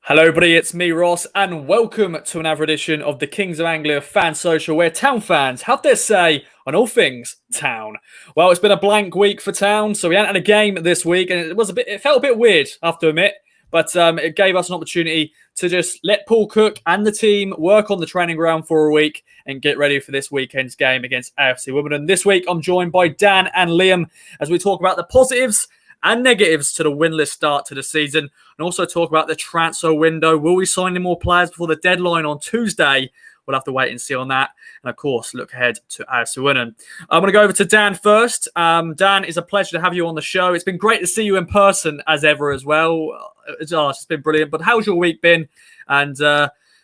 Hello, everybody. It's me, Ross, and welcome to another edition of the Kings of Anglia Fans Social, where Town fans have their say on all things Town. Well, it's been a blank week for Town, so we hadn't had a game this week, and it felt a bit weird, I have to admit. But it gave us an opportunity to just let Paul Cook and the team work on the training ground for a week and get ready for this weekend's game against AFC Wimbledon. This week, I'm joined by Dan and Liam as we talk about the positives and negatives to the winless start to the season, and also talk about the transfer window. Will we sign any more players before the deadline on Tuesday? We'll have to wait and see on that. And of course, look ahead to AFC Wimbledon. I'm going to go over to Dan first. Dan, it's a pleasure to have you on the show. It's been great to see you in person as ever as well. It's been brilliant. But how's your week been? And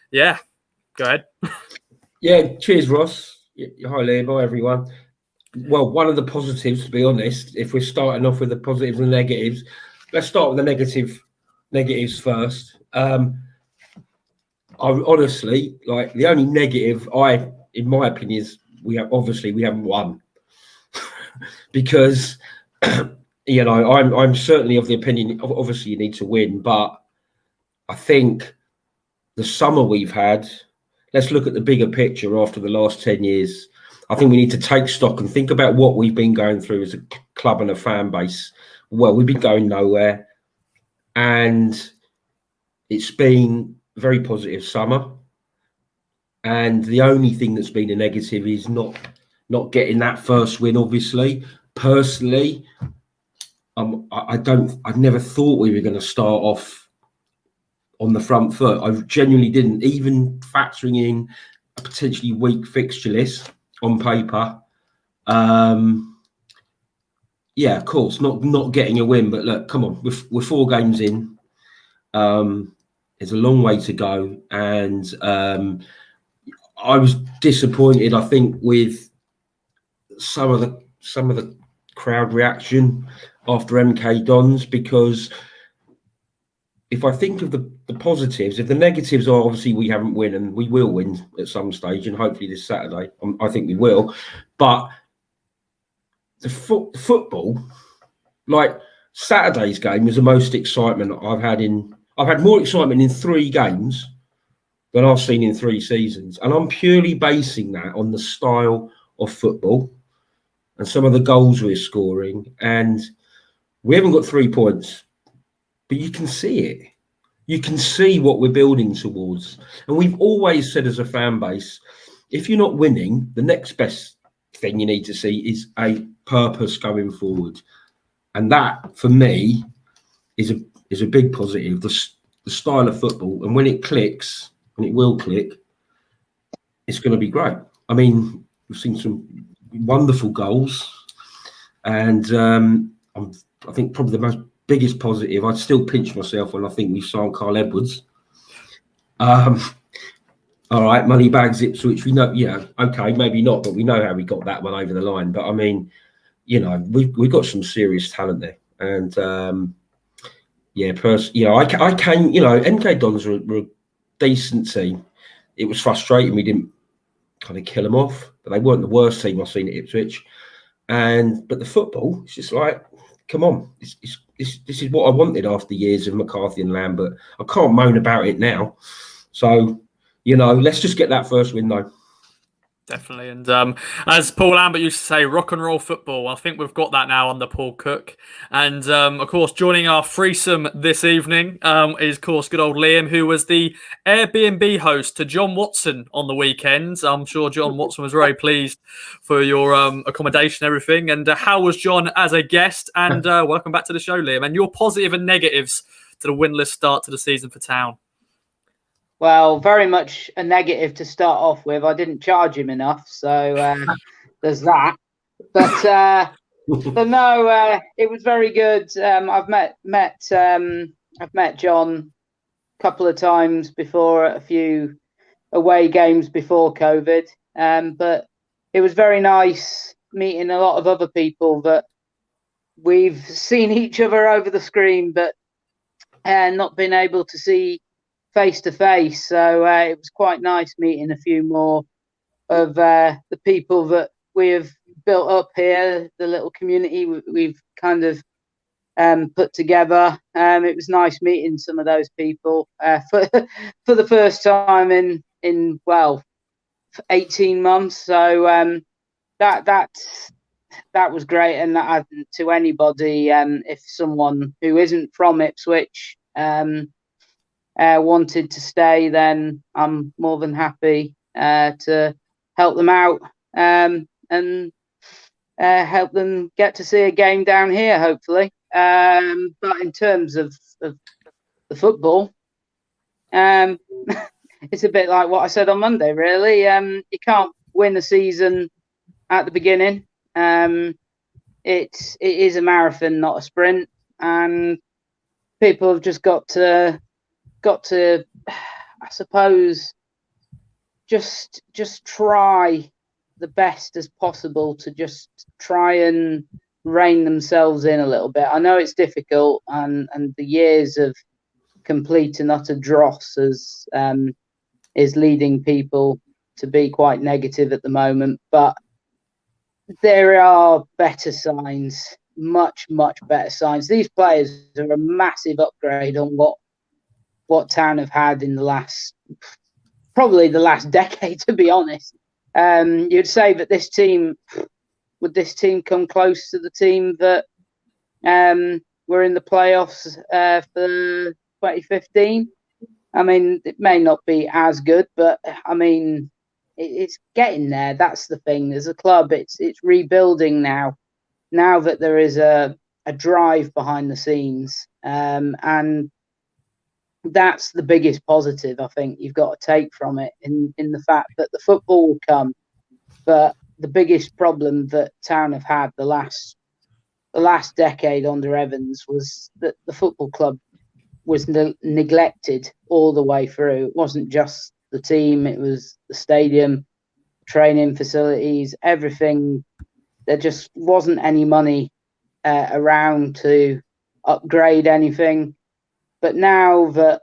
yeah, go ahead. Yeah, cheers, Ross. Hi, Liam. Hi, everyone. Well, one of the positives, to be honest, if we're starting off with the positives and negatives, let's start with the negatives first. I honestly, like, the only negative in my opinion, is we haven't won. Because I'm certainly of the opinion, obviously you need to win, but I think the summer we've had, let's look at the bigger picture after the last 10 years. I think we need to take stock and think about what we've been going through as a club and a fan base. Well, we've been going nowhere, and it's been a very positive summer. And the only thing that's been a negative is not getting that first win. Obviously, personally, I never thought we were going to start off on the front foot. I genuinely didn't, even factoring in a potentially weak fixture list on paper. Yeah, of course, not getting a win, but look, come on, we're 4 games in. There's a long way to go, and I was disappointed, I think, with some of the crowd reaction after MK Dons, because if I think of the positives, if the negatives are obviously we haven't won, and we will win at some stage, and hopefully this Saturday, I think we will. But the football, like Saturday's game, was the most excitement I've had I've had more excitement in 3 games than I've seen in 3 seasons, and I'm purely basing that on the style of football and some of the goals we're scoring. And we haven't got 3 points, but you can see it. You can see what we're building towards. And we've always said as a fan base, if you're not winning, the next best thing you need to see is a purpose going forward. And that, for me, is a big positive, the style of football. And when it clicks, and it will click, it's going to be great. I mean, we've seen some wonderful goals. And I think probably the biggest positive, I'd still pinch myself when I think we've signed Carl Edwards. All right, money bags Ipswich, we know, okay, maybe not, but we know how we got that one over the line. But I mean, we've got some serious talent there, and I can, MK Dons were a decent team. It was frustrating we didn't kind of kill them off, but they weren't the worst team I've seen at Ipswich. But the football, it's just like, come on, this is what I wanted after years of McCarthy and Lambert. I can't moan about it now. So, let's just get that first win, though. Definitely. And as Paul Lambert used to say, rock and roll football. I think we've got that now under Paul Cook. And of course, joining our threesome this evening is, of course, good old Liam, who was the Airbnb host to John Watson on the weekends. I'm sure John Watson was very pleased for your accommodation and everything. And how was John as a guest? And welcome back to the show, Liam. And your positive and negatives to the winless start to the season for Town. Well, very much a negative to start off with. I didn't charge him enough, so there's that. But no, it was very good. I've met John a couple of times before at a few away games before COVID. But it was very nice meeting a lot of other people that we've seen each other over the screen, but not been able to see face to face. So it was quite nice meeting a few more of the people that we have built up here, the little community we've kind of put together. It was nice meeting some of those people for the first time in 18 months. So that was great, and that to anybody, if someone who isn't from Ipswich wanted to stay, then I'm more than happy to help them out and help them get to see a game down here, hopefully. But in terms of the football, it's a bit like what I said on Monday, really. You can't win a season at the beginning. It is a marathon, not a sprint, and people have just got to, I suppose, just try the best as possible to just try and rein themselves in a little bit. I know it's difficult, and the years of complete and utter dross is leading people to be quite negative at the moment, but there are better signs, much better signs. These players are a massive upgrade on what Town have had in probably the last decade, to be honest. You'd say that would this team come close to the team that were in the playoffs for 2015? I mean, it may not be as good, but I mean, it's getting there. That's the thing. As a club, it's rebuilding now. Now that there is a drive behind the scenes, and that's the biggest positive I think you've got to take from it. In the fact that the football will come, but the biggest problem that Town have had the last decade under Evans was that the football club was neglected all the way through. It wasn't just the team, it was the stadium, training facilities, everything. There just wasn't any money around to upgrade anything. But now that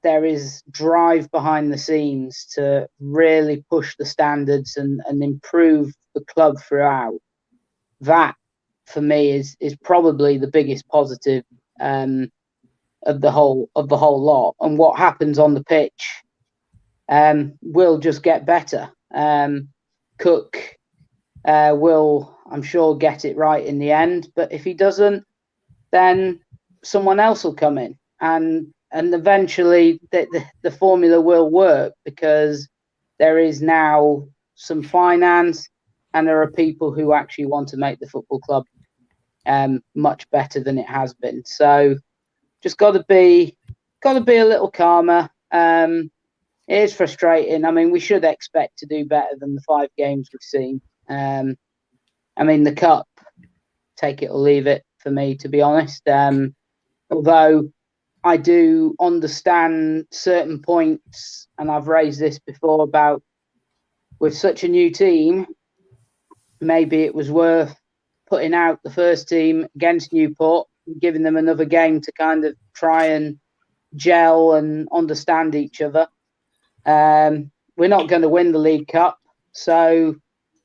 there is drive behind the scenes to really push the standards and improve the club throughout, that for me is probably the biggest positive of the whole lot. And what happens on the pitch will just get better. Cook will, I'm sure, get it right in the end, but if he doesn't, then someone else will come in, and eventually the formula will work, because there is now some finance and there are people who actually want to make the football club much better than it has been. So just got to be a little calmer. It is frustrating. I mean, we should expect to do better than the 5 games we've seen. I mean, the cup, take it or leave it for me, to be honest. Although I do understand certain points, and I've raised this before, about with such a new team, maybe it was worth putting out the first team against Newport, giving them another game to kind of try and gel and understand each other. We're not going to win the League Cup, so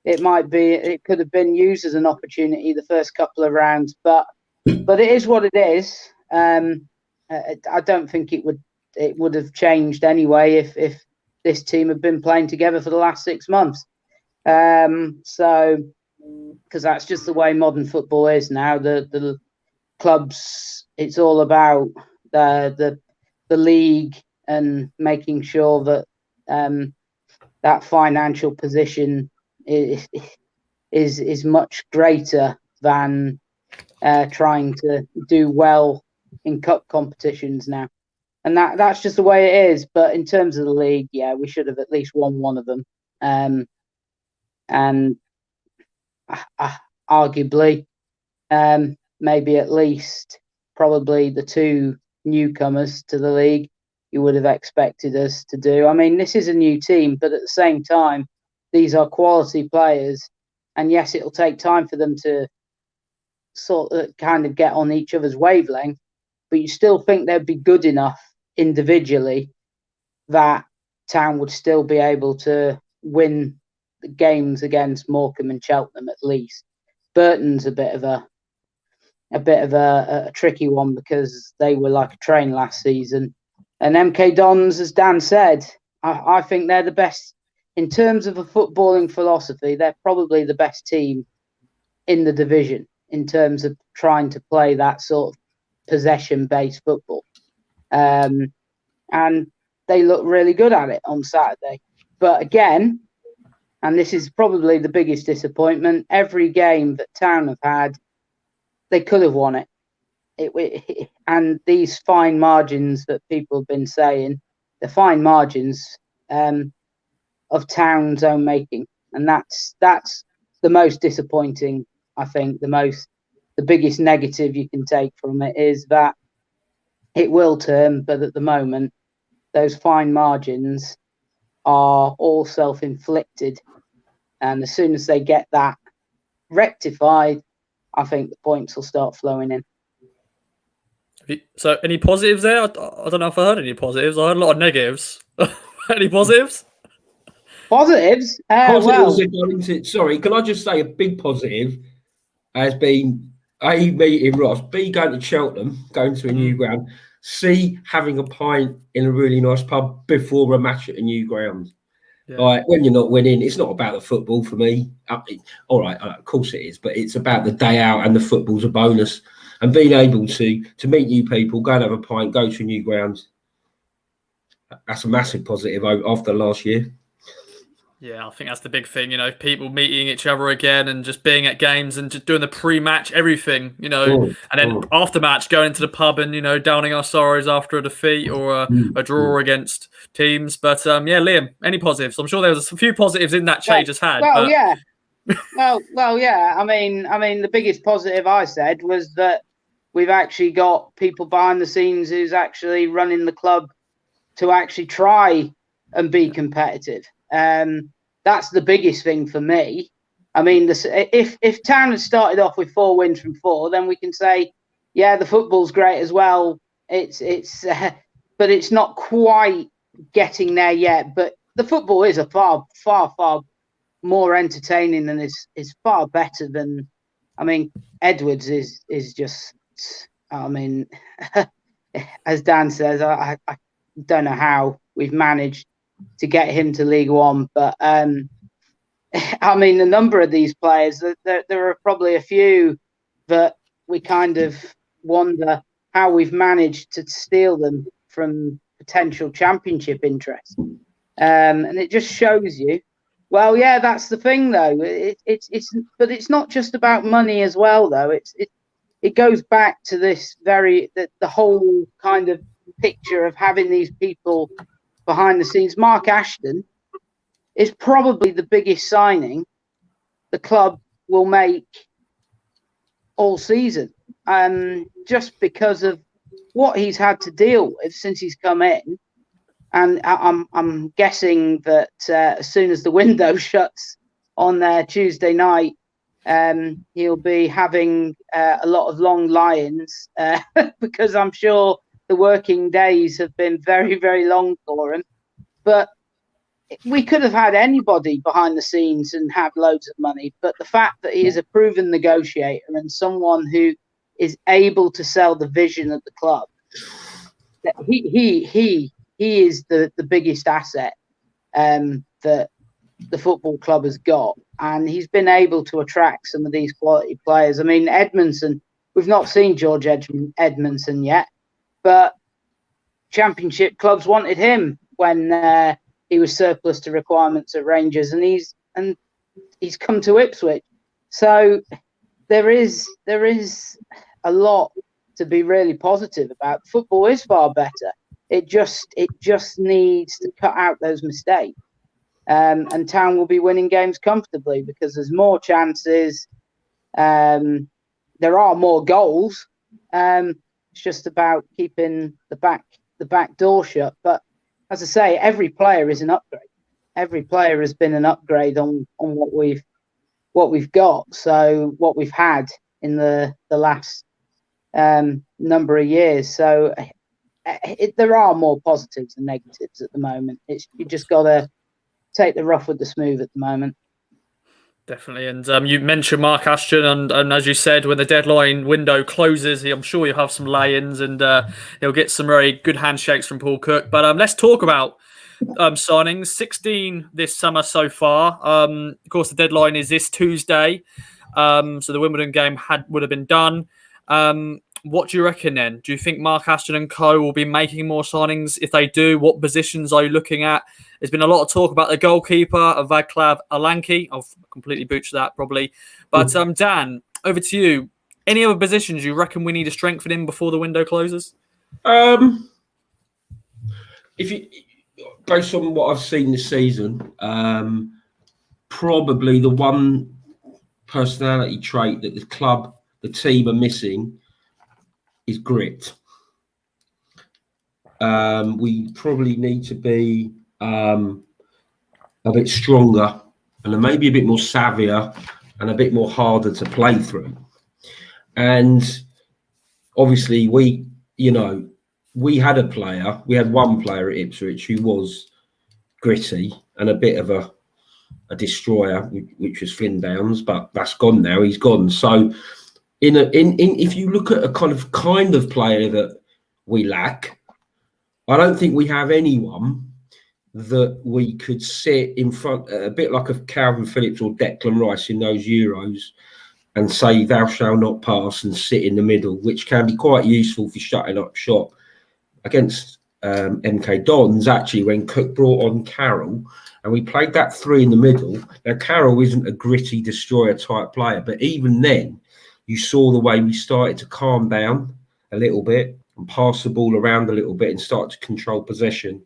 it could have been used as an opportunity the first couple of rounds, but it is what it is. I don't think it would have changed anyway if this team had been playing together for the last 6 months. So, because that's just the way modern football is now. The clubs, it's all about the league and making sure that that financial position is much greater than trying to do well in cup competitions now, and that's just the way it is. But in terms of the league, yeah, we should have at least won one of them, and arguably, maybe at least probably the 2 newcomers to the league you would have expected us to do. I mean, this is a new team, but at the same time, these are quality players, and yes, it'll take time for them to sort of kind of get on each other's wavelength, but you still think they'd be good enough individually that Town would still be able to win the games against Morecambe and Cheltenham at least. Burton's a bit of a bit of a tricky one because they were like a train last season. And MK Dons, as Dan said, I think they're the best in terms of a footballing philosophy. They're probably the best team in the division in terms of trying to play that sort of possession-based football. And they look really good at it on Saturday. But again, and this is probably the biggest disappointment, every game that Town have had, they could have won it. And these fine margins that people have been saying, the fine margins of Town's own making. And that's the most disappointing, I think. The biggest negative you can take from it is that it will turn, but at the moment, those fine margins are all self-inflicted. And as soon as they get that rectified, I think the points will start flowing in. So, any positives there? I don't know if I heard any positives. I heard a lot of negatives. Any positives? Positives? Sorry, can I just say a big positive has been A, meeting Ross, B, going to Cheltenham, going to a new ground, C, having a pint in a really nice pub before a match at a new ground. Yeah. Like, when you're not winning, it's not about the football for me. All right, of course it is, but it's about the day out, and the football's a bonus. And being able to meet new people, go and have a pint, go to a new ground, that's a massive positive after last year. Yeah, I think that's the big thing, people meeting each other again and just being at games and just doing the pre-match everything, and then after match going into the pub and, downing our sorrows after a defeat or a draw against teams. But Liam, any positives? I'm sure there was a few positives in that Che just had. Yeah. Well, yeah. I mean, the biggest positive I said was that we've actually got people behind the scenes who's actually running the club to actually try and be competitive. That's the biggest thing for me. I mean, if Town had started off with 4 wins from 4, then we can say, yeah, the football's great as well. But it's not quite getting there yet. But the football is a far, far, far more entertaining and is far better than. I mean, Edwards is just. I mean, as Dan says, I don't know how we've managed to get him to League One, but I mean, the number of these players, there are probably a few that we kind of wonder how we've managed to steal them from potential championship interest, and it just shows you. Well, yeah, that's the thing, though. But it's not just about money as well, though. It goes back to this the whole kind of picture of having these people behind the scenes. Mark Ashton is probably the biggest signing the club will make all season, just because of what he's had to deal with since he's come in. And I'm guessing that as soon as the window shuts on Tuesday night, he'll be having a lot of long lie-ins because I'm sure the working days have been very, very long for him. But we could have had anybody behind the scenes and have loads of money. But the fact that he is a proven negotiator and someone who is able to sell the vision of the club, that he is the biggest asset that the football club has got. And he's been able to attract some of these quality players. I mean, Edmondson, we've not seen George Edmondson yet, but championship clubs wanted him when he was surplus to requirements at Rangers, and he's come to Ipswich. So there is a lot to be really positive about. Football is far better. It just needs to cut out those mistakes. And Town will be winning games comfortably because there's more chances. There are more goals. It's just about keeping the back door shut. But as I say, every player is an upgrade. Every player has been an upgrade on what we've got. So what we've had in the last number of years. So there are more positives than negatives at the moment. You just got to take the rough with the smooth at the moment. Definitely. And you mentioned Mark Ashton, and as you said, when the deadline window closes, I'm sure you'll have some lay-ins and he'll get some very good handshakes from Paul Cook. But let's talk about signings. 16 this summer so far. Of course, the deadline is this Tuesday. So the Wimbledon game would have been done. What do you reckon then? Do you think Mark Ashton and co will be making more signings? If they do, what positions are you looking at? There's been a lot of talk about the goalkeeper, Vaclav Alanki. I've completely butchered that probably. But Dan, over to you. Any other positions you reckon we need to strengthen in before the window closes? If you, based on what I've seen this season, probably the one personality trait that the club, the team are missing is grit. We probably need to be a bit stronger and maybe a bit more savvier and a bit more harder to play through. And obviously we had one player at Ipswich who was gritty and a bit of a destroyer, which was Flynn Downs, but that's gone now. He's gone. So if you look at a kind of player that we lack, I don't think we have anyone that we could sit in front, a bit like a Calvin Phillips or Declan Rice in those Euros, and say thou shalt not pass and sit in the middle, which can be quite useful for shutting up shop. Against MK Dons, actually, when Cook brought on Carroll and we played that three in the middle. Now, Carroll isn't a gritty destroyer type player, but even then, you saw the way we started to calm down a little bit and pass the ball around a little bit and start to control possession.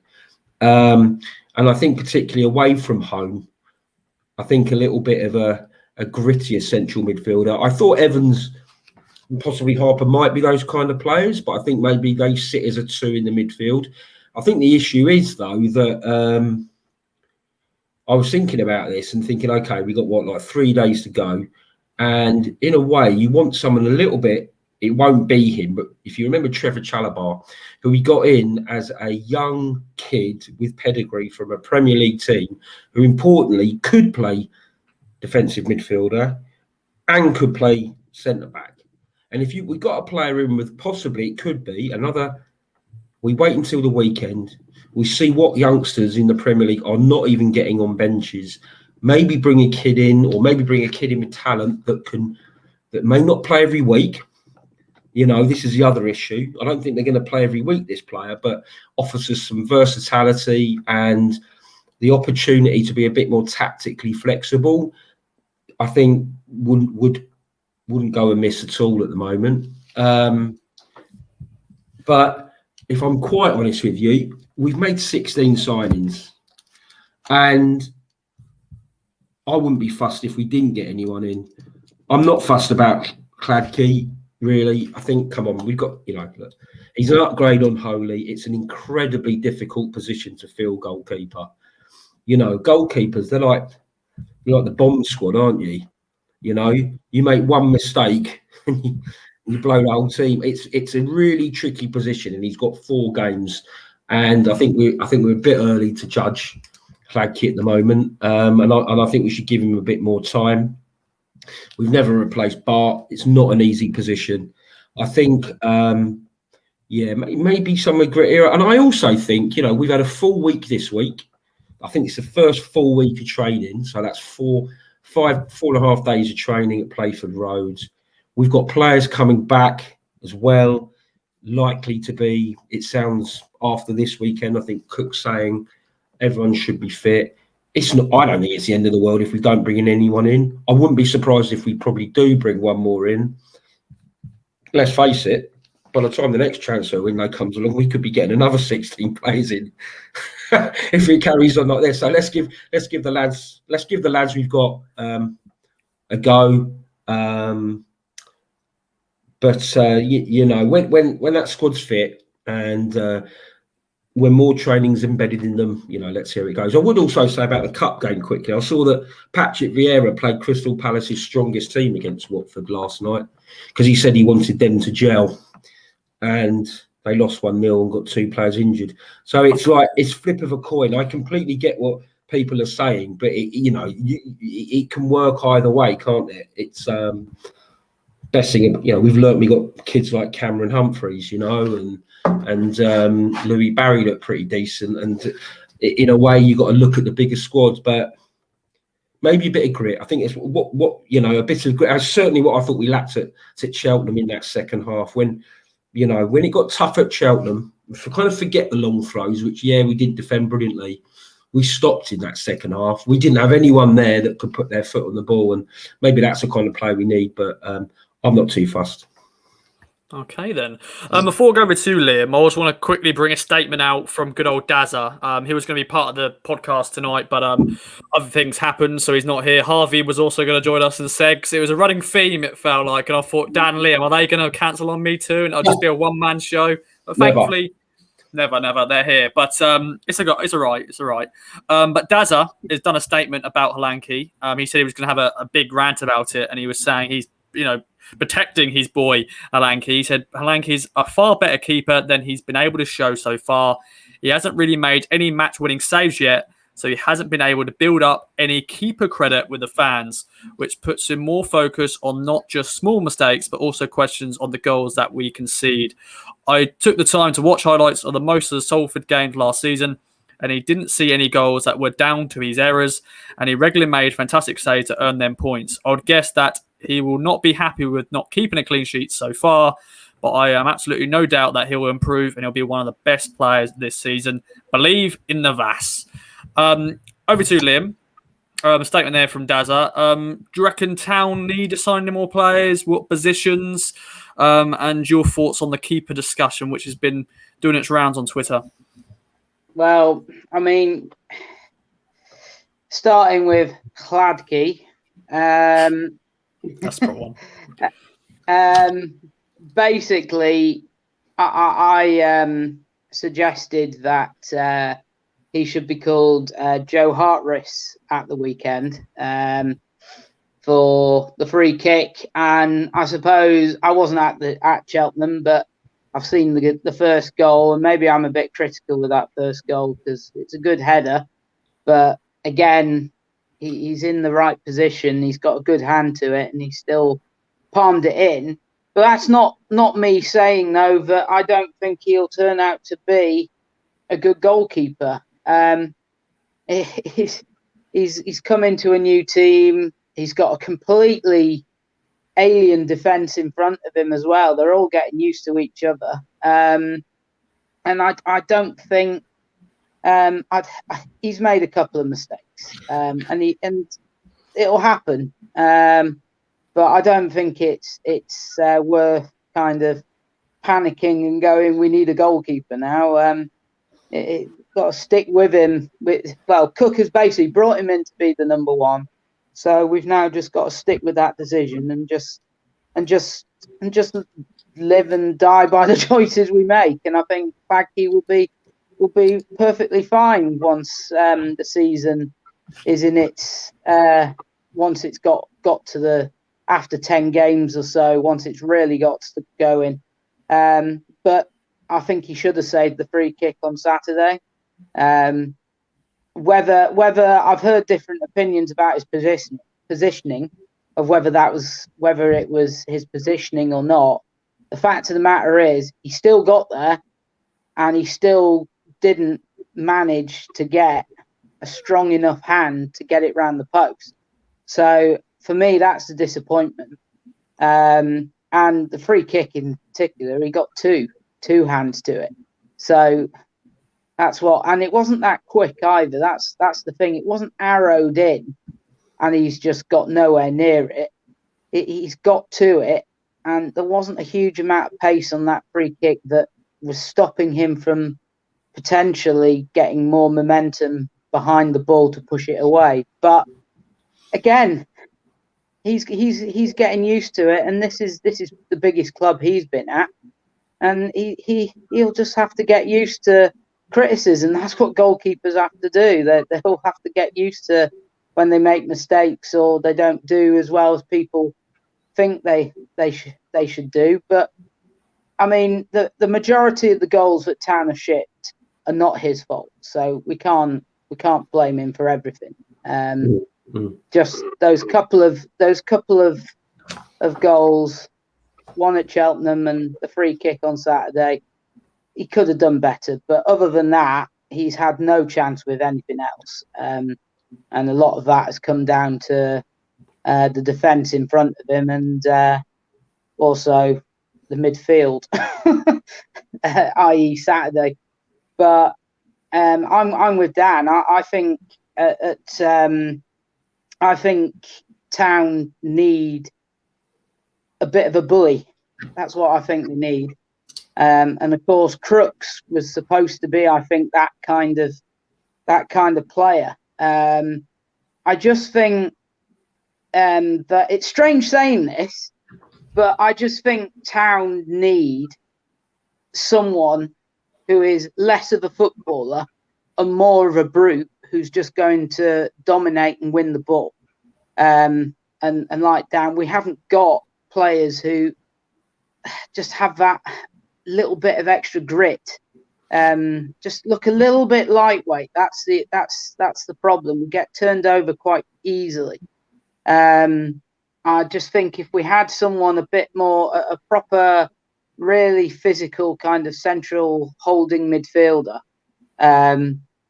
And I think particularly away from home, I think a little bit of a grittier central midfielder. I thought Evans and possibly Harper might be those kind of players, but I think maybe they sit as a two in the midfield. I think the issue is, though, that I was thinking about this and thinking, okay, we got like 3 days to go. And in a way, you want someone a little bit, it won't be him, but if you remember Trevor Chalabar, who we got in as a young kid with pedigree from a Premier League team, who importantly could play defensive midfielder and could play centre-back. And if we got a player in with possibly, it could be another, we wait until the weekend, we see what youngsters in the Premier League are not even getting on benches, maybe bring a kid in, or maybe bring a kid in with talent that may not play every week. You know, this is the other issue. I don't think they're going to play every week, this player, but offers us some versatility and the opportunity to be a bit more tactically flexible. I think wouldn't go amiss at all at the moment. But if I'm quite honest with you, we've made 16 signings, and I wouldn't be fussed if we didn't get anyone in. I'm not fussed about Cladkey, really. I think, come on, we've got, look, he's an upgrade on Holy. It's an incredibly difficult position to fill, goalkeeper. Goalkeepers, they're like the bomb squad, aren't you? You make one mistake and you blow the whole team. It's a really tricky position, and he's got 4 games. And I think we're a bit early to judge Cladkey at the moment, and I think we should give him a bit more time. We've never replaced Bart. It's not an easy position. I think, maybe somewhere grittier. And I also think, we've had a full week this week. I think it's the first full week of training, so that's 4.5 days of training at Playford Roads. We've got players coming back as well, likely to be, it sounds, after this weekend. I think Cook's saying everyone should be fit. It's not. I don't think it's the end of the world if we don't bring anyone in. I wouldn't be surprised if we probably do bring one more in. Let's face it, by the time the next transfer window comes along, we could be getting another 16 players in if it carries on like this. So let's give the lads we've got a go. But when that squad's fit and when more training's embedded in them, let's see how it goes. I would also say about the cup game quickly. I saw that Patrick Vieira played Crystal Palace's strongest team against Watford last night because he said he wanted them to gel, and they lost 1-0 and got 2 players injured. So it's flip of a coin. I completely get what people are saying, but it can work either way, can't it? It's best thing, we've learnt. We got kids like Cameron Humphreys, and Louis Barry look pretty decent. And in a way, you got to look at the bigger squads, but maybe a bit of grit. I think it's a bit of grit. That's certainly what I thought we lacked at Cheltenham in that second half. When it got tough at Cheltenham, kind of forget the long throws, which we did defend brilliantly. We stopped in that second half. We didn't have anyone there that could put their foot on the ball, and maybe that's the kind of play we need. But I'm not too fussed. Okay, then. Before going over to Liam, I just want to quickly bring a statement out from good old Dazza. He was going to be part of the podcast tonight, but other things happened, so he's not here. Harvey was also going to join us in Segs. It was a running theme, it felt like, and I thought, Dan, Liam, are they going to cancel on me too? And it'll just be a one-man show. But thankfully, never, they're here. But it's all right. But Dazza has done a statement about Halanki. He said he was going to have a big rant about it, and he was saying he's, protecting his boy Halanki. He said Halanki's a far better keeper than he's been able to show so far. He hasn't really made any match-winning saves yet, so he hasn't been able to build up any keeper credit with the fans, which puts him more focus on not just small mistakes, but also questions on the goals that we concede. I took the time to watch highlights of most of the Salford games last season, and he didn't see any goals that were down to his errors, and he regularly made fantastic saves to earn them points. I would guess that he will not be happy with not keeping a clean sheet so far, but I am absolutely no doubt that he will improve and he'll be one of the best players this season. Believe in the Vass. Over to Liam. A statement there from Dazza. Do you reckon Town need to sign any more players? What positions? And your thoughts on the keeper discussion, which has been doing its rounds on Twitter? Well, I mean, starting with Hladky. That's the one. Basically, I suggested that he should be called Joe Hartris at the weekend for the free kick. And I suppose I wasn't at Cheltenham, but I've seen the first goal, and maybe I'm a bit critical with that first goal because it's a good header. But again, he's in the right position. He's got a good hand to it, and he still palmed it in. But that's not me saying, though, that I don't think he'll turn out to be a good goalkeeper. He's come into a new team. He's got a completely alien defence in front of him as well. They're all getting used to each other. And I don't think he's made a couple of mistakes. And it'll happen. But I don't think it's worth kind of panicking and going, we need a goalkeeper now. It got to stick with him. Cook has basically brought him in to be the number one. So we've now just got to stick with that decision and just live and die by the choices we make. And I think Baggy will be perfectly fine once the season is in its once it's got to the after 10 games or so, once it's really got to going. But I think he should have saved the free kick on Saturday. Whether I've heard different opinions about his positioning of whether it was his positioning or not. The fact of the matter is he still got there and he still didn't manage to get a strong enough hand to get it round the post. So for me, that's the disappointment. And the free kick in particular, he got two hands to it. So that's and it wasn't that quick either. That's the thing. It wasn't arrowed in and he's just got nowhere near it. He's got to it, and there wasn't a huge amount of pace on that free kick that was stopping him from potentially getting more momentum behind the ball to push it away. But again, he's getting used to it, and this is the biggest club he's been at, and he'll just have to get used to criticism. That's what goalkeepers have to do. They'll have to get used to when they make mistakes or they don't do as well as people think they should do. But I mean, the majority of the goals that Town have shipped are not his fault, so we can't we can't blame him for everything. Just those couple of goals, one at Cheltenham and the free kick on Saturday, he could have done better. But other than that, he's had no chance with anything else. And a lot of that has come down to the defence in front of him and also the midfield, i.e. Saturday. But I'm with Dan. I think I think Town need a bit of a bully. That's what I think they need. And of course, Crooks was supposed to be, I think, that kind of player. I just think that it's strange saying this, but I just think Town need someone who is less of a footballer and more of a brute who's just going to dominate and win the ball. And like Dan, we haven't got players who just have that little bit of extra grit. Just look a little bit lightweight. That's the problem. We get turned over quite easily. I just think if we had someone a bit more, a proper, really physical kind of central holding midfielder,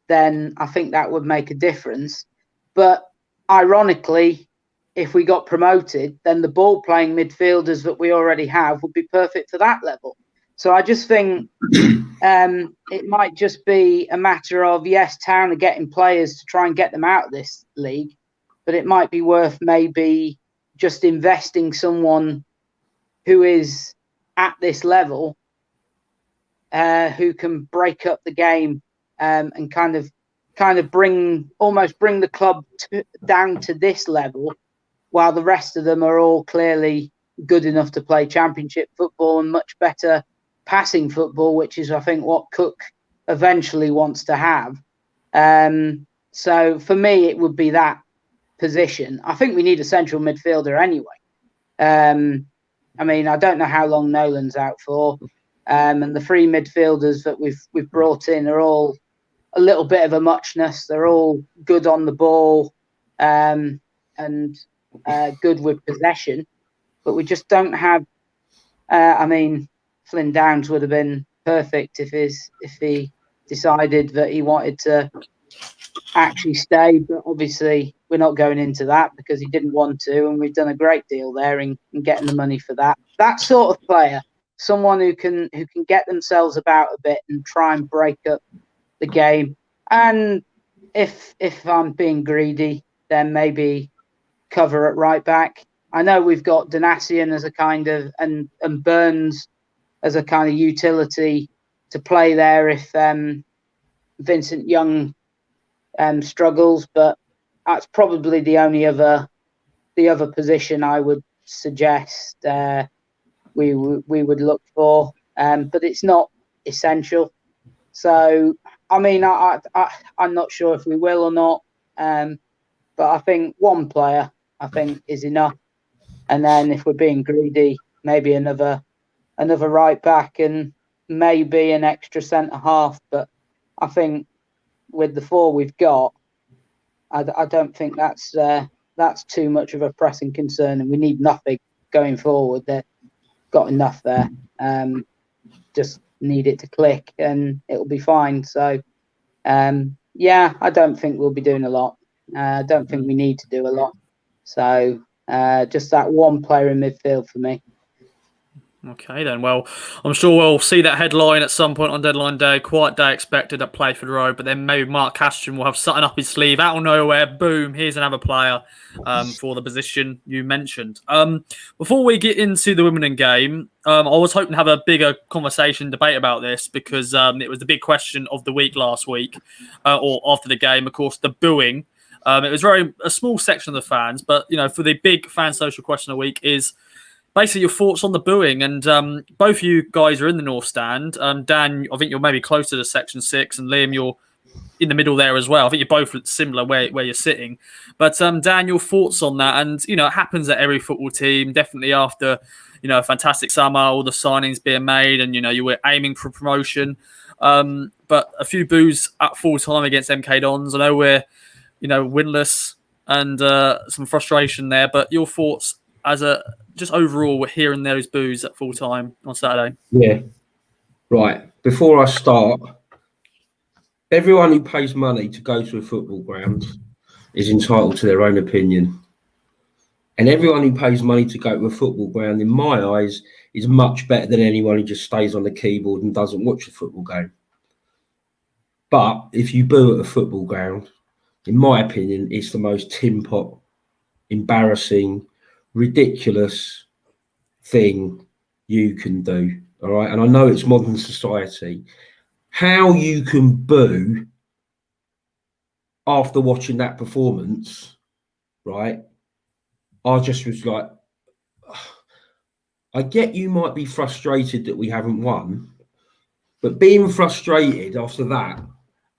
then I think that would make a difference. But ironically, if we got promoted, then the ball playing midfielders that we already have would be perfect for that level. So I just think it might just be a matter of, yes, Town are getting players to try and get them out of this league, but it might be worth maybe just investing someone who is at this level, who can break up the game and kind of bring the club down to this level, while the rest of them are all clearly good enough to play championship football and much better passing football, which is, I think, what Cook eventually wants to have. So for me, it would be that position. I think we need a central midfielder anyway. I mean, I don't know how long Nolan's out for, and the three midfielders that we've brought in are all a little bit of a muchness. They're all good on the ball and good with possession, but we just don't have. I mean, Flynn Downs would have been perfect if he decided that he wanted to actually stay, but obviously we're not going into that because he didn't want to, and we've done a great deal there in getting the money for that. That sort of player, someone who can get themselves about a bit and try and break up the game. And if I'm being greedy, then maybe cover at right back. I know we've got Donatian as a kind of and Burns as a kind of utility to play there if Vincent Young struggles, but that's probably the other position I would suggest we would look for, but it's not essential. So I mean, I'm not sure if we will or not, but I think one player is enough, and then if we're being greedy, maybe another right back and maybe an extra centre half. But I think with the four we've got, I don't think that's too much of a pressing concern, and we need nothing going forward. They've got enough there. Just need it to click, and it'll be fine. So, yeah, I don't think we'll be doing a lot. I don't think we need to do a lot. So, just that one player in midfield for me. Okay then, well, I'm sure we'll see that headline at some point on deadline day. Quiet day expected at Playford Road, but then maybe Mark Castron will have something up his sleeve out of nowhere. Boom, here's another player for the position you mentioned. Before we get into the Wimbledon game, I was hoping to have a bigger conversation, debate about this because it was the big question of the week last week, or after the game, of course, the booing. It was a small section of the fans, but for the big fan social question of the week is basically your thoughts on the booing. And both of you guys are in the North Stand. Dan, I think you're maybe closer to section 6, and Liam, you're in the middle there as well. I think you're both similar where you're sitting. But Dan, your thoughts on that? And it happens at every football team, definitely after a fantastic summer, all the signings being made, and you were aiming for promotion. But a few boos at full time against MK Dons. I know we're, winless and some frustration there. But your thoughts just overall, we're hearing those boos at full time on Saturday. Yeah. Right. Before I start, everyone who pays money to go to a football ground is entitled to their own opinion. And everyone who pays money to go to a football ground, in my eyes, is much better than anyone who just stays on the keyboard and doesn't watch a football game. But if you boo at a football ground, in my opinion, it's the most tin pot, embarrassing, ridiculous thing you can do. All right. And I know it's modern society. How you can boo after watching that performance, right? I just was like, I get you might be frustrated that we haven't won, but being frustrated after that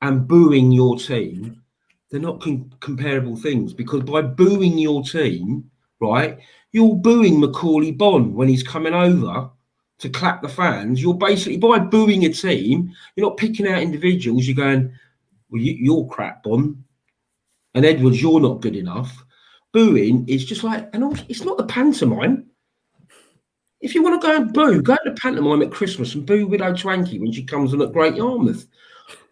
and booing your team, they're not comparable things, because by booing your team, right, you're booing Macaulay Bonne when he's coming over to clap the fans. You're basically, by booing a team, you're not picking out individuals. You're going, well, you're crap, Bonne. And Edwards, you're not good enough. Booing is just like, and also, it's not the pantomime. If you want to go and boo, go to the pantomime at Christmas and boo Widow Twanky when she comes on at Great Yarmouth.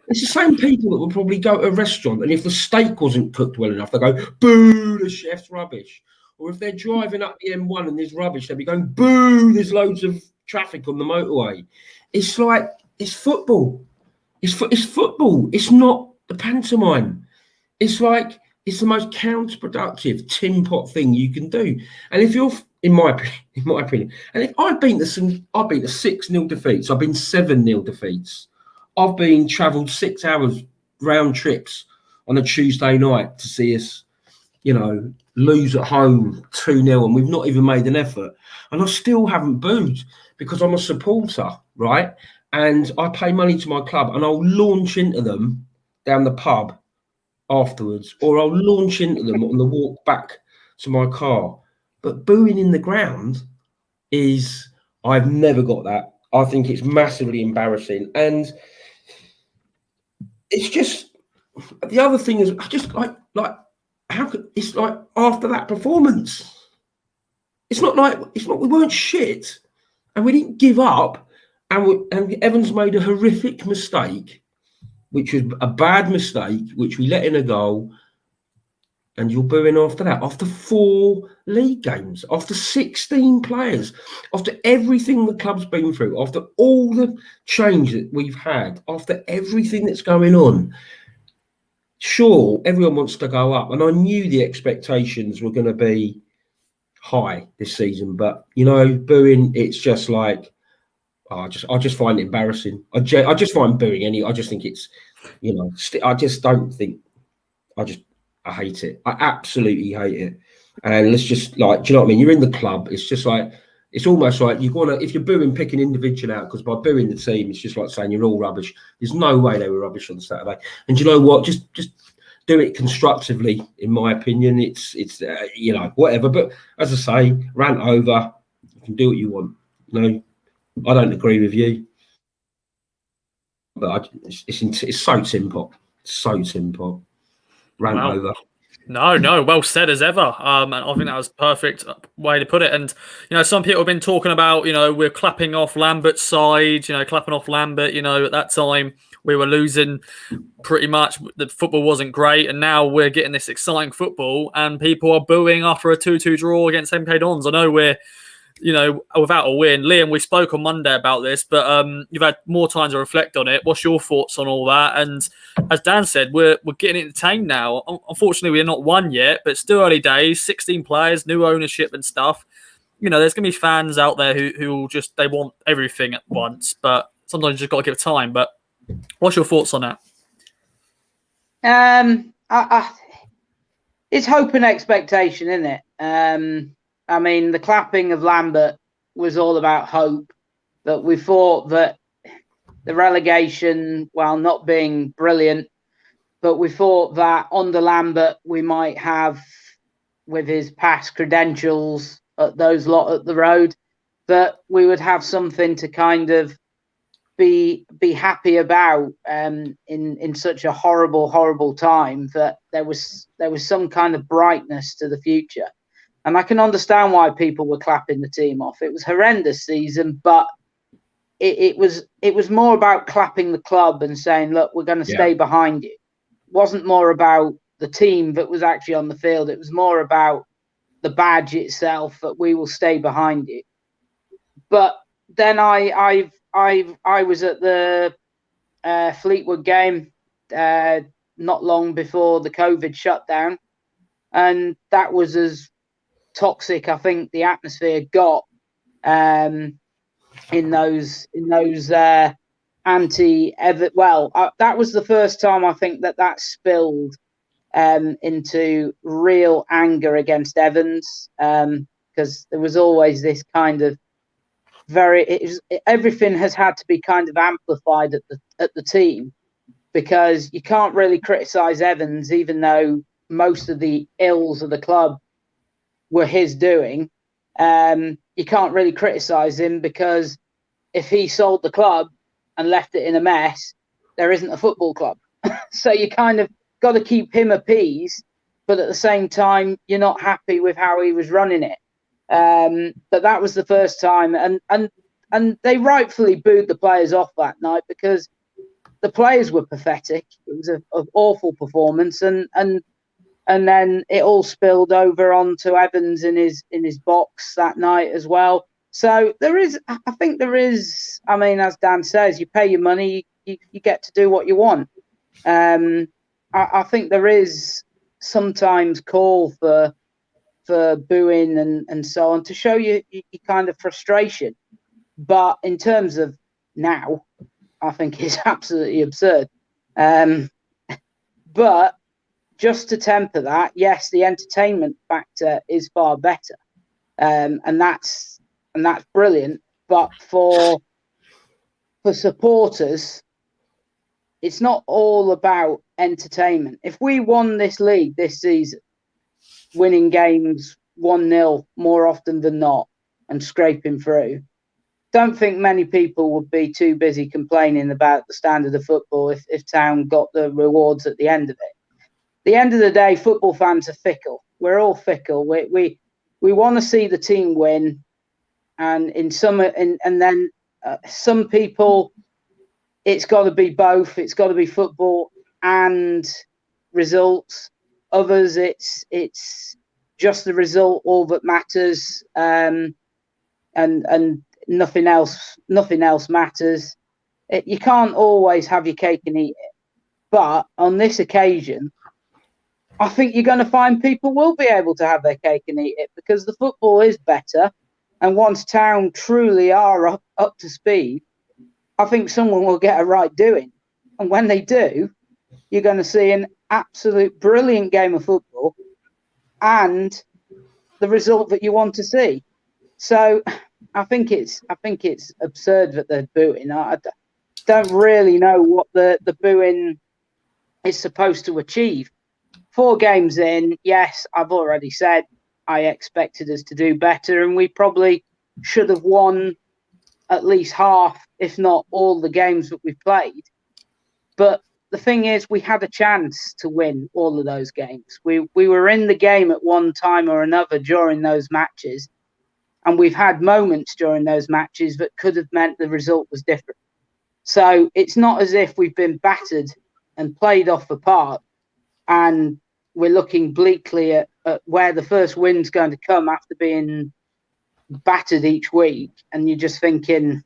It's the same people that will probably go to a restaurant, and if the steak wasn't cooked well enough, they go, boo, the chef's rubbish. Or if they're driving up the M1 and there's rubbish, they'll be going, boo, there's loads of traffic on the motorway. It's like, it's football. It's football. It's not the pantomime. It's like, it's the most counterproductive tin pot thing you can do. And if you're, in my opinion, and if I've been to 6-0 defeats, I've been 7-0 defeats. I've been travelled 6 hours round trips on a Tuesday night to see us, lose at home 2-0, and we've not even made an effort. And I still haven't booed because I'm a supporter, right? And I pay money to my club, and I'll launch into them down the pub afterwards, or I'll launch into them on the walk back to my car. But booing in the ground is, I've never got that. I think it's massively embarrassing. And it's just, the other thing is, I just like how could, it's like after that performance, it's not we weren't shit and we didn't give up, and Evans made a horrific mistake, which was a bad mistake, which we let in a goal, and you're booing after that, after 4 league games, after 16 players, after everything the club's been through, after all the change that we've had, after everything that's going on. Sure, everyone wants to go up, and I knew the expectations were going to be high this season, but booing, it's just like, I just find it embarrassing. I just find booing I just think it's, I just don't think, I hate it. I absolutely hate it. And let's just, like, do you know what I mean? You're in the club. It's just like, it's almost like you want to, if you're booing, pick an individual out, because by booing the team, it's just like saying you're all rubbish. There's no way they were rubbish on Saturday. And do you know what? Just do it constructively, in my opinion. It's whatever. But as I say, rant over. You can do what you want. I don't agree with you. But it's so simple. So simple. Rant over. No, well said as ever. And I think that was perfect way to put it. And, some people have been talking about, we're clapping off Lambert's side, clapping off Lambert. At that time we were losing pretty much. The football wasn't great. And now we're getting this exciting football and people are booing after a 2-2 draw against MK Dons. I know we're, without a win. Liam, we spoke on Monday about this, but you've had more time to reflect on it. What's your thoughts on all that? And as Dan said, we're getting entertained now. Unfortunately, we're not won yet, but it's still early days, 16 players, new ownership and stuff. There's going to be fans out there who just, they want everything at once, but sometimes you just got to give time. But what's your thoughts on that? It's hope and expectation, isn't it? I mean, the clapping of Lambert was all about hope, but we thought that the relegation, while not being brilliant, but we thought that under Lambert we might have, with his past credentials at those lot at the road, that we would have something to kind of be happy about in such a horrible time, that there was some kind of brightness to the future. And I can understand why people were clapping the team off. It was a horrendous season, but it was more about clapping the club and saying, look, we're going to stay behind you. It wasn't more about the team that was actually on the field. It was more about the badge itself, that we will stay behind you. But then I was at the Fleetwood game not long before the COVID shutdown, and that was as toxic, I think, the atmosphere got in those anti-Ever. Well, that was the first time I think that spilled into real anger against Evans, because there was always this kind of everything has had to be kind of amplified at the team, because you can't really criticize Evans, even though most of the ills of the club were his doing. You can't really criticize him, because if he sold the club and left it in a mess, there isn't a football club. So you kind of got to keep him appeased, but at the same time, you're not happy with how he was running it. But that was the first time, and they rightfully booed the players off that night, because the players were pathetic. It was an awful performance, and then it all spilled over onto Evans in his box that night as well. So I think there is. I mean, as Dan says, you pay your money, you get to do what you want. I think there is sometimes call for booing and so on, to show you kind of frustration. But in terms of now, I think it's absolutely absurd. But just to temper that, yes, the entertainment factor is far better, and that's brilliant. But for supporters, it's not all about entertainment. If we won this league this season, winning games 1-0 more often than not and scraping through, don't think many people would be too busy complaining about the standard of football if Town got the rewards at the end of it. The end of the day, football fans are fickle. We're all fickle. We want to see the team win, and then some people, it's got to be both. It's got to be football and results. Others, it's just the result all that matters, and nothing else matters. You can't always have your cake and eat it. But on this occasion, I think you're going to find people will be able to have their cake and eat it, because the football is better. And once Town truly are up to speed, I think someone will get a right doing. And when they do, you're going to see an absolute brilliant game of football and the result that you want to see. So I think it's absurd that they're booing. I don't really know what the booing is supposed to achieve. 4 games in, yes, I've already said I expected us to do better, and we probably should have won at least half, if not all, the games that we've played. But the thing is, we had a chance to win all of those games. We were in the game at one time or another during those matches, and we've had moments during those matches that could have meant the result was different. So it's not as if we've been battered and played off the park, and we're looking bleakly at where the first win's going to come after being battered each week, and you're just thinking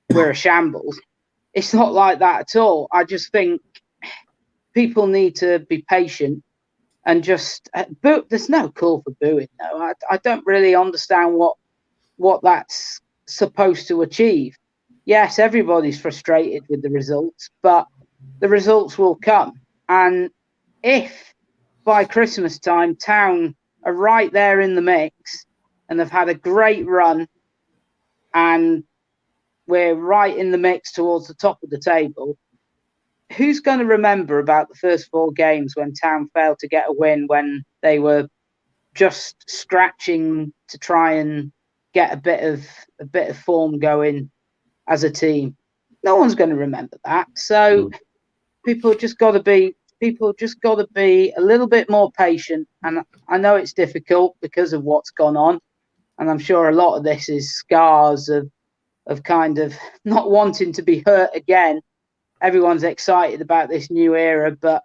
we're a shambles. It's not like that at all. I just think people need to be patient and just boo. There's no call for booing, though. I don't really understand what that's supposed to achieve. Yes, everybody's frustrated with the results, but the results will come. And if by Christmas time, Town are right there in the mix and they've had a great run, and we're right in the mix towards the top of the table, who's going to remember about the first 4 games when Town failed to get a win, when they were just scratching to try and get a bit of form going as a team? No one's going to remember that. So people just got to be a little bit more patient. And I know it's difficult because of what's gone on, and I'm sure a lot of this is scars of kind of not wanting to be hurt again. Everyone's excited about this new era, but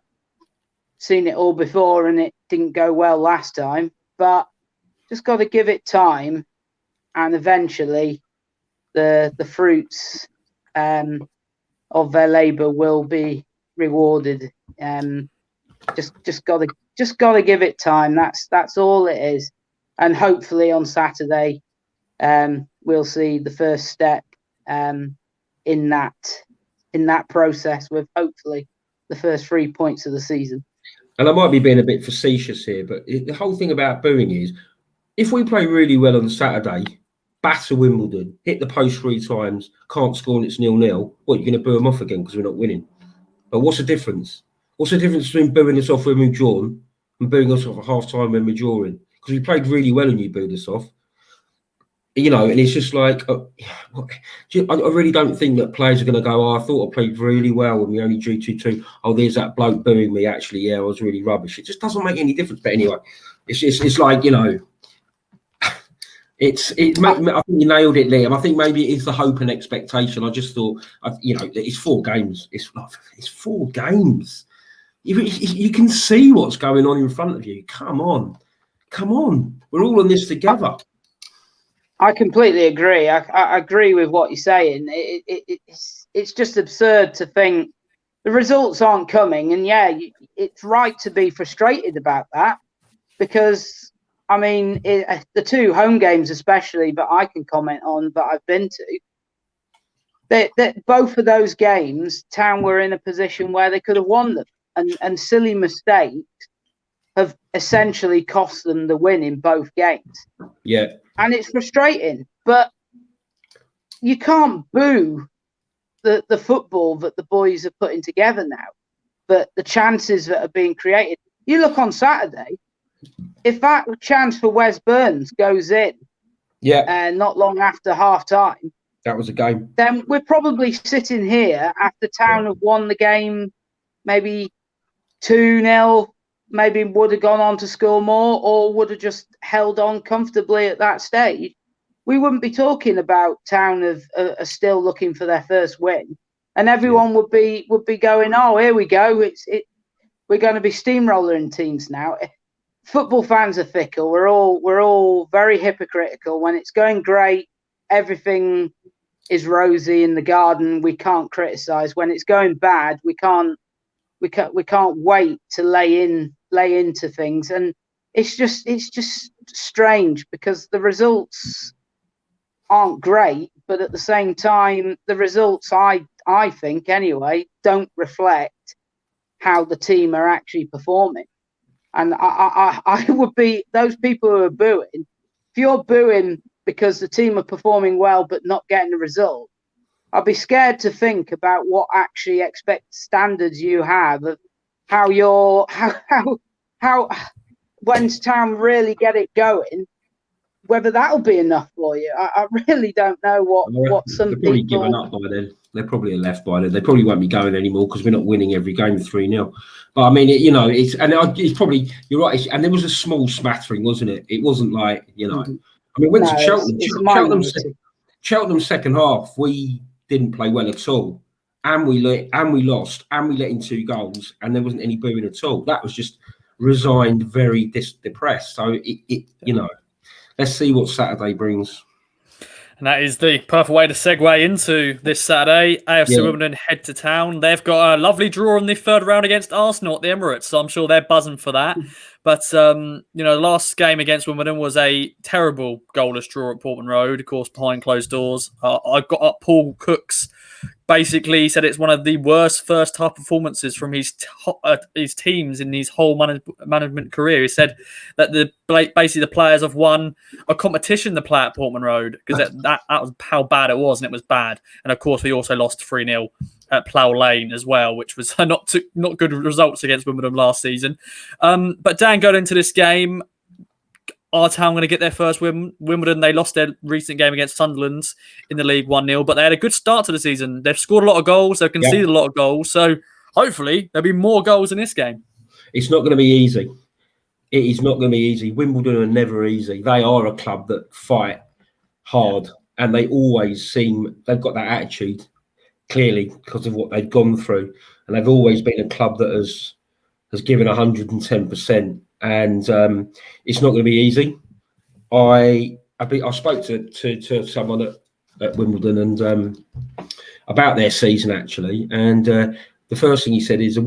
seen it all before and it didn't go well last time. But just got to give it time, and eventually the fruits of their labour will be rewarded. Just got to give it time. That's all it is, and hopefully on Saturday we'll see the first step in that process, with hopefully the first 3 points of the season. And I might be being a bit facetious here, but the whole thing about booing is, if we play really well on Saturday, batter Wimbledon, hit the post 3 times, can't score and it's 0-0, what, you're going to boo them off again because we're not winning? But what's the difference? What's the difference between booing us off when we've drawn and booing us off at half-time when we're drawing? Because we played really well and you booed us off. You know, and it's just like, I really don't think that players are going to go, I thought I played really well and we only drew 2-2. Oh, there's that bloke booing me. Actually, yeah, I was really rubbish. It just doesn't make any difference. But anyway, it's like, you know, I think you nailed it, Liam. I think maybe it is the hope and expectation. I just thought, it's 4 games. It's 4 games. You can see what's going on in front of you. Come on. We're all in this together. I completely agree. I agree with what you're saying. It's just absurd to think the results aren't coming. And yeah, it's right to be frustrated about that, because I mean, the 2 home games especially that I can comment on that I've been to, that both of those games, Town were in a position where they could have won them, and silly mistakes have essentially cost them the win in both games. Yeah. And it's frustrating, but you can't boo the football that the boys are putting together now, but the chances that are being created. You look on Saturday, if that chance for Wes Burns goes in, not long after half time, that was a game. Then we're probably sitting here after Town have won the game, maybe 2-0. Maybe would have gone on to score more, or would have just held on comfortably at that stage. We wouldn't be talking about Town are still looking for their first win, and everyone would be going, "Oh, here we go! We're going to be steamrolling teams now." Football fans are fickle. We're all very hypocritical. When it's going great, everything is rosy in the garden. We can't criticise. When it's going bad, we can't wait to lay into things, and it's just strange because the results aren't great, but at the same time, the results I think anyway don't reflect how the team are actually performing. And I would be those people who are booing. If you're booing because the team are performing well but not getting the result, I'd be scared to think about what actually standards you have of how when Town really get it going, whether that'll be enough for you. I really don't know what some they're probably people... given up by then. They're probably left by then. They probably won't be going anymore because we're not winning every game 3-0. But I mean, it's probably, you're right. And there was a small smattering, wasn't it? It wasn't like, I mean, we went to Cheltenham. Cheltenham's second half, we didn't play well at all, and we lost, and we let in 2 goals, and there wasn't any booing at all. That was just resigned, very depressed. So let's see what Saturday brings. And that is the perfect way to segue into this Saturday. AFC Wimbledon head to Town. They've got a lovely draw in the 3rd round against Arsenal at the Emirates, so I'm sure they're buzzing for that. But, the last game against Wimbledon was a terrible goalless draw at Portman Road, of course, behind closed doors. I got up Paul Cook's. Basically, he said it's one of the worst first-half performances from his teams in his whole management career. He said that basically the players have won a competition to play at Portman Road, because that was how bad it was, and it was bad. And of course, we also lost 3-0 at Plough Lane as well, which was not good results against Wimbledon last season. But Dan, going into this game, Are Town going to get their first Wimbledon? They lost their recent game against Sunderland in the league 1-0, but they had a good start to the season. They've scored a lot of goals. They've conceded a lot of goals. So hopefully there'll be more goals in this game. It's not going to be easy. It is not going to be easy. Wimbledon are never easy. They are a club that fight hard, and they always they've got that attitude, clearly, because of what they've gone through. And they've always been a club that has given 110%. And it's not going to be easy. I spoke to someone at Wimbledon and about their season, actually. And the first thing he said is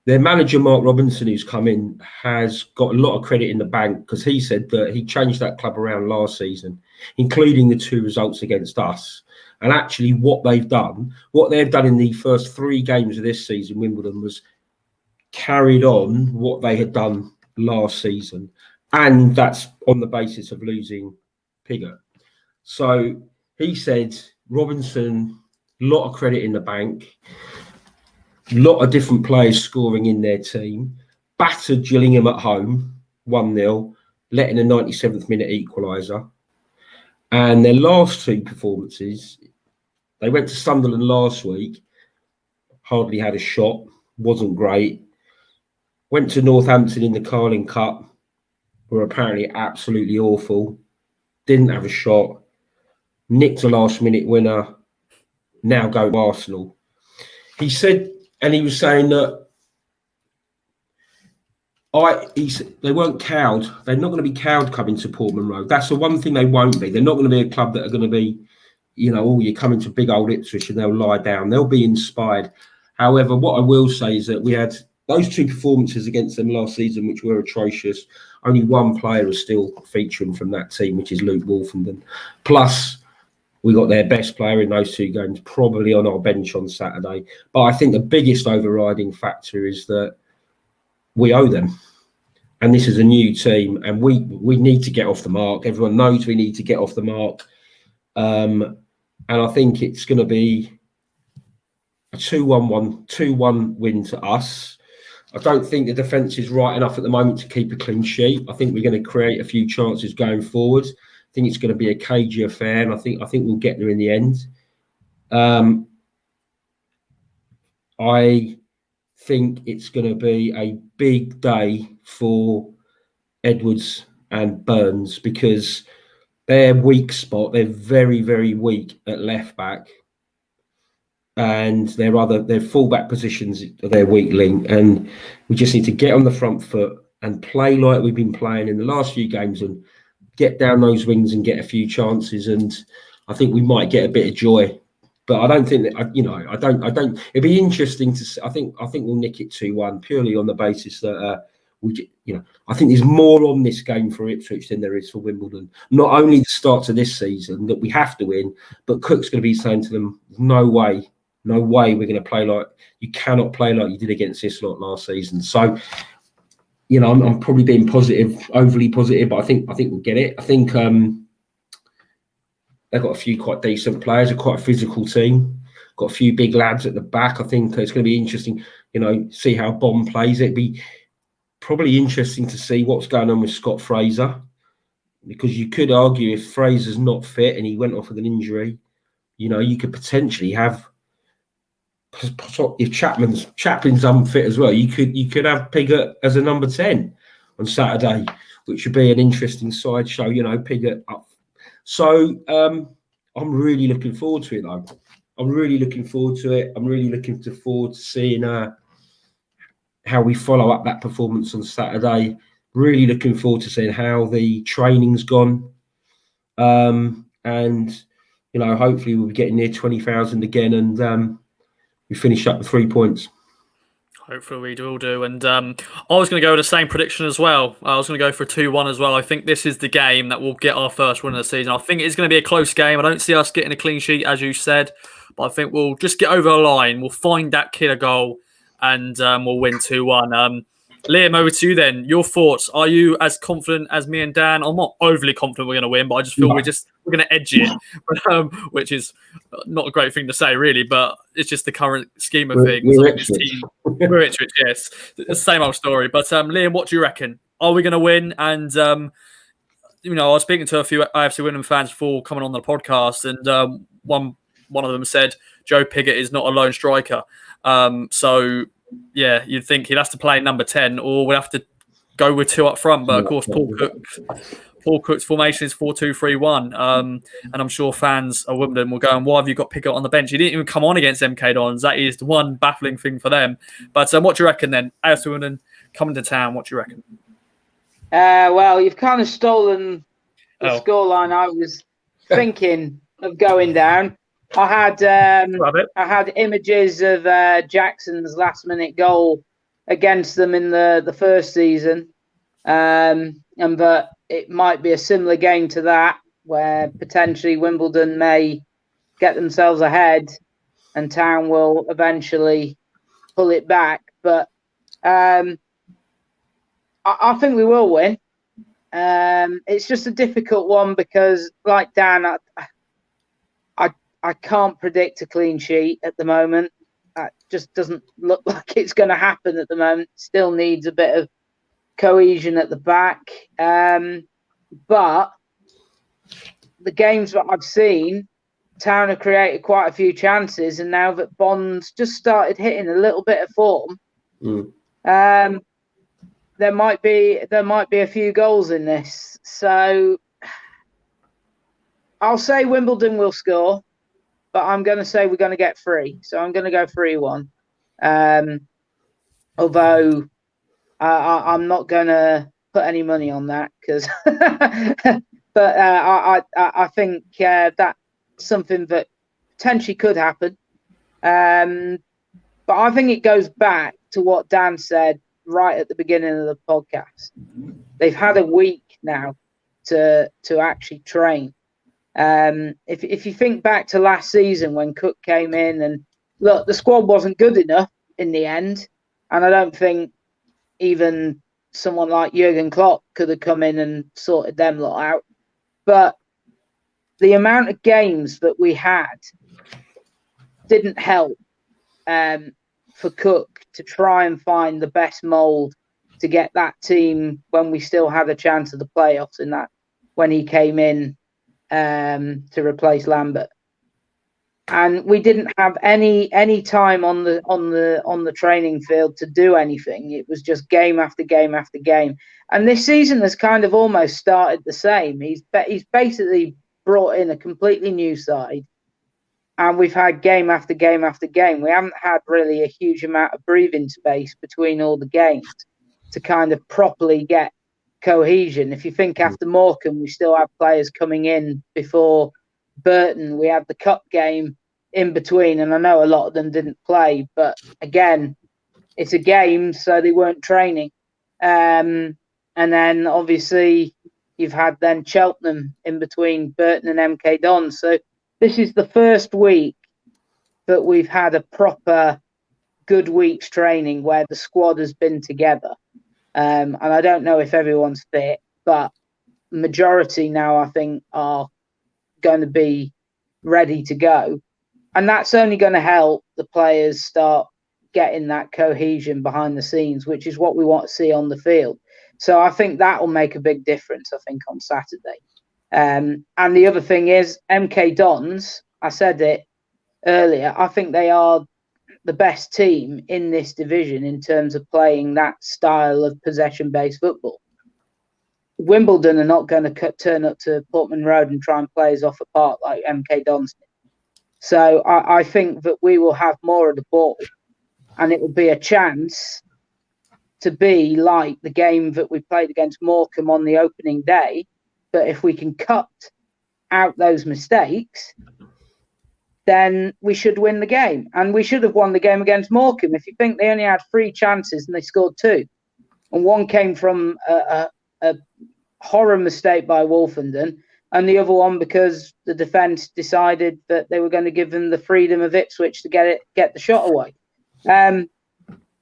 their manager, Mark Robinson, who's come in, has got a lot of credit in the bank, because he said that he changed that club around last season, including the 2 results against us. And actually what they've done in the first 3 games of this season, Wimbledon, was carried on what they had done last season. And that's on the basis of losing Pigott. So he said, Robinson, a lot of credit in the bank, a lot of different players scoring in their team, battered Gillingham at home, 1-0, letting a 97th minute equaliser. And their last 2 performances, they went to Sunderland last week, hardly had a shot, wasn't great. Went to Northampton in the Carling Cup, were apparently absolutely awful, didn't have a shot, nicked a last-minute winner, now go to Arsenal. He said, and he was saying that they weren't cowed. They're not going to be cowed coming to Portman Road. That's the one thing they won't be. They're not going to be a club that are going to be, you're coming to big old Ipswich and they'll lie down. They'll be inspired. However, what I will say is that we had those 2 performances against them last season, which were atrocious. Only one player is still featuring from that team, which is Luke Wolfenden. Plus, we got their best player in those 2 games, probably on our bench on Saturday. But I think the biggest overriding factor is that we owe them. And this is a new team, and we need to get off the mark. Everyone knows we need to get off the mark. And I think it's going to be a 2-1 win to us. I don't think the defence is right enough at the moment to keep a clean sheet. I think we're going to create a few chances going forward. I think it's going to be a cagey affair, and I think we'll get there in the end. I think it's going to be a big day for Edwards and Burns, because their weak spot, they're very, very weak at left back. And their fullback positions are their weak link, and we just need to get on the front foot and play like we've been playing in the last few games, and get down those wings and get a few chances. And I think we might get a bit of joy, but I don't think that I don't. It'd be interesting to see. I think we'll nick it 2-1 purely on the basis that I think there's more on this game for Ipswich than there is for Wimbledon. Not only the start to this season that we have to win, but Cook's going to be saying to them, no way we're going to play like you cannot play like you did against this lot last season. So, I'm probably being overly positive, but I think we'll get it. I think they've got a few quite decent players, a quite a physical team, got a few big lads at the back. I think it's going to be interesting, see how Bond plays. It'd be probably interesting to see what's going on with Scott Fraser, because you could argue if Fraser's not fit and he went off with an injury, you could potentially have, if Chaplin's unfit as well, you could have Pigott as a number 10 on Saturday, which would be an interesting sideshow. Pigott up. So I'm really looking forward to it, though. I'm really looking forward to it. I'm really looking forward to seeing how we follow up that performance on Saturday. Really looking forward to seeing how the training's gone, and hopefully we'll be getting near 20,000 again, and we finish up with 3 points. Hopefully we will do. And I was going to go with the same prediction as well. I was going to go for 2-1 as well. I think this is the game that will get our first win of the season. I think it's going to be a close game. I don't see us getting a clean sheet, as you said, but I think we'll just get over the line. We'll find that killer goal, and we'll win 2-1. Liam, over to you then. Your thoughts. Are you as confident as me and Dan? I'm not overly confident we're going to win, but I just feel we're going to edge it, which is not a great thing to say, really, but it's just the current scheme of things. We're Ipswich. We're Ipswich, yes. The same old story. But Liam, what do you reckon? Are we going to win? And I was speaking to a few AFC Wimbledon fans before coming on the podcast, and one of them said Joe Pigott is not a lone striker. So yeah, you'd think he'd have to play number 10, or we'd have to go with 2 up front. But of course, Paul Cook's formation is 4-2-3-1, and I'm sure fans of Wimbledon will go, and why have you got Pigott on the bench? He didn't even come on against MK Dons. That is the one baffling thing for them. But what do you reckon then? AFC Wimbledon coming to town, what do you reckon? Well, you've kind of stolen the scoreline I was thinking of going down. I had images of Jackson's last-minute goal against them in the first season, and that it might be a similar game to that, where potentially Wimbledon may get themselves ahead and Town will eventually pull it back. But I think we will win. It's just a difficult one because, like Dan, I can't predict a clean sheet at the moment. That just doesn't look like it's going to happen at the moment. Still needs a bit of cohesion at the back. But the games that I've seen, Town have created quite a few chances, and now that Bond's just started hitting a little bit of form, there might be a few goals in this. So I'll say Wimbledon will score, but I'm going to say we're going to get 3. So I'm going to go 3-1. Although I'm not going to put any money on that because, but I think that's something that potentially could happen. But I think it goes back to what Dan said right at the beginning of the podcast. They've had a week now to actually train. If you think back to last season when Cook came in, and look, the squad wasn't good enough in the end, and I don't think even someone like Jurgen Klopp could have come in and sorted them lot out. But the amount of games that we had didn't help for Cook to try and find the best mould to get that team when we still had a chance of the playoffs in that when he came in to replace Lambert. And we didn't have any time on the training field to do anything. It was just game after game after game. And this season has kind of almost started the same. He's basically brought in a completely new side, and we've had game after game after game. We haven't had really a huge amount of breathing space between all the games to kind of properly get cohesion. If you think after Morecambe, we still have players coming in before Burton. We had the cup game in between, and I know a lot of them didn't play, but again, it's a game, so they weren't training. And then obviously you've had then Cheltenham in between Burton and MK Dons. So this is the first week that we've had a proper good week's training where the squad has been together. And I don't know if everyone's fit, but majority now I think are going to be ready to go. And that's only going to help the players start getting that cohesion behind the scenes, which is what we want to see on the field. So I think that will make a big difference, I think, on Saturday. And the other thing is MK Dons, I said it earlier, I think they are the best team in this division in terms of playing that style of possession-based football. Wimbledon are not going to turn up to Portman Road and try and play us off a park like MK Dons did. So I think that we will have more of the ball, and it will be a chance to be like the game that we played against Morecambe on the opening day. But if we can cut out those mistakes, then we should win the game. And we should have won the game against Morecambe. If you think they only had 3 chances and they scored 2, and one came from a horror mistake by Wolfenden, and the other one because the defence decided that they were going to give them the freedom of Ipswich to get the shot away.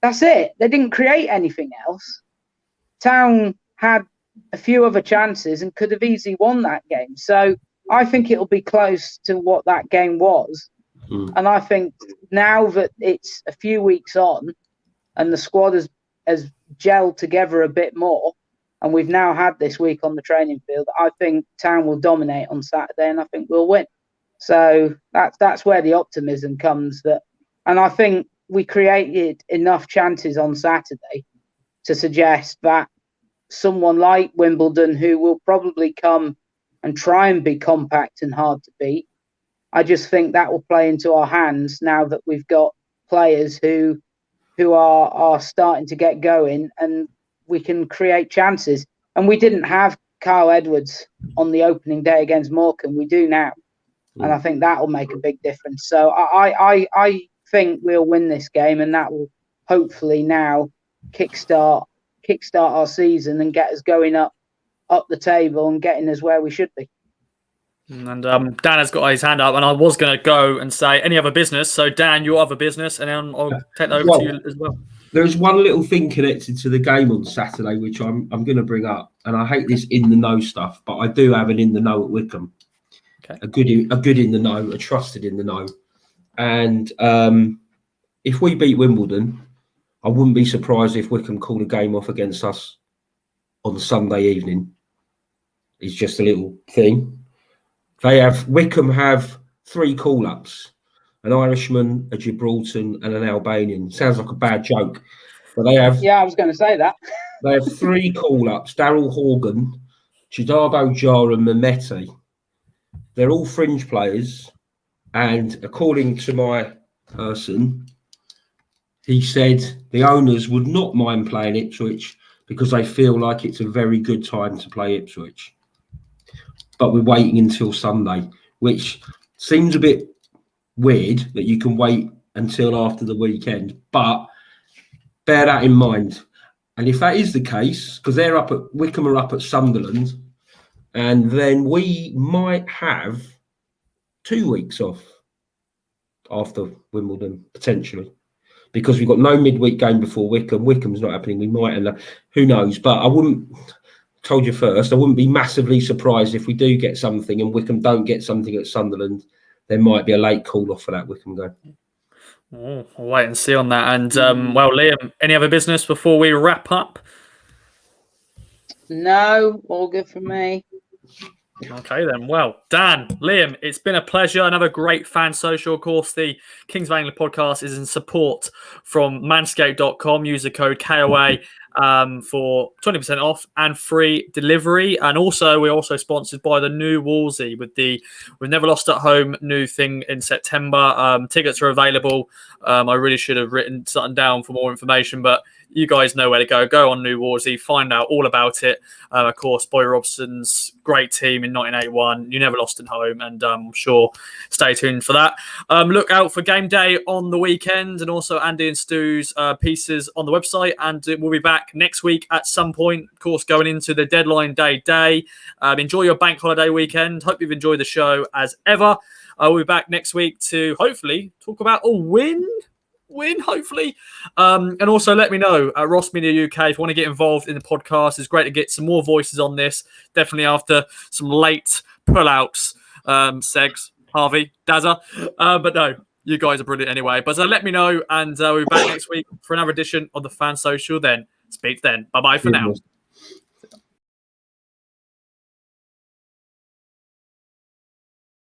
That's it. They didn't create anything else. Town had a few other chances and could have easily won that game. So I think it'll be close to what that game was. And I think now that it's a few weeks on and the squad has gelled together a bit more, and we've now had this week on the training field. I think Town will dominate on Saturday, and I think we'll win. So that's where the optimism comes. And I think we created enough chances on Saturday to suggest that someone like Wimbledon, who will probably come and try and be compact and hard to beat, I just think that will play into our hands now that we've got players who are starting to get going, and we can create chances. And we didn't have Kyle Edwards on the opening day against Morecambe. We do now. And I think that will make a big difference. So I think we'll win this game, and that will hopefully now kickstart our season and get us going up the table and getting us where we should be. And Dan has got his hand up, and I was going to go and say any other business. So Dan, your other business, and then I'll take that over to you as well. There's one little thing connected to the game on Saturday, which I'm going to bring up, and I hate this in the know stuff, but I do have an in the know at Wycombe. Okay. A good in the know, a trusted in the know, and if we beat Wimbledon, I wouldn't be surprised if Wycombe called a game off against us on Sunday evening. It's just a little thing. Wycombe have 3 call-ups: an Irishman, a Gibraltar, and an Albanian. Sounds like a bad joke, but they have. Yeah, I was going to say that. They have 3 call-ups: Daryl Horgan, Chidado Jara, and Mehmeti. They're all fringe players, and according to my person, he said the owners would not mind playing Ipswich because they feel like it's a very good time to play Ipswich. But we're waiting until Sunday, which seems a bit weird that you can wait until after the weekend. But bear that in mind. And if that is the case, because Wycombe are up at Sunderland, and then we might have 2 weeks off after Wimbledon, potentially. Because we've got no midweek game before Wycombe. Wycombe's not happening. We might, and who knows? But I wouldn't be massively surprised if we do get something and Wycombe don't get something at Sunderland. There might be a late call off for that Wycombe game. Oh, I'll wait and see on that. And well, Liam, any other business before we wrap up? No, all good for me. Okay then. Well, Dan, Liam, it's been a pleasure. Another great fan social. Of course, the Kings of Anglia podcast is in support from manscaped.com. Use the code KOA for 20% off and free delivery. And also, we're also sponsored by the new Wolsey with the We've Never Lost at Home new thing in September. Tickets are available. I really should have written something down for more information, but you guys know where to go. Go on New Wolsey, find out all about it. Of course, Boy Robson's great team in 1981. You never lost at home, and I'm sure stay tuned for that. Look out for game day on the weekend, and also Andy and Stu's pieces on the website. And we'll be back next week at some point, of course, going into the deadline day. Enjoy your bank holiday weekend. Hope you've enjoyed the show as ever. We'll be back next week to hopefully talk about a win, hopefully. And also let me know at Ross Media UK if you want to get involved in the podcast. It's great to get some more voices on this, definitely after some late pullouts. Segs, Harvey, Dazza. But no, you guys are brilliant anyway. But let me know, and we'll be back next week for another edition of the Fan Social then. Speak then. Bye-bye for now.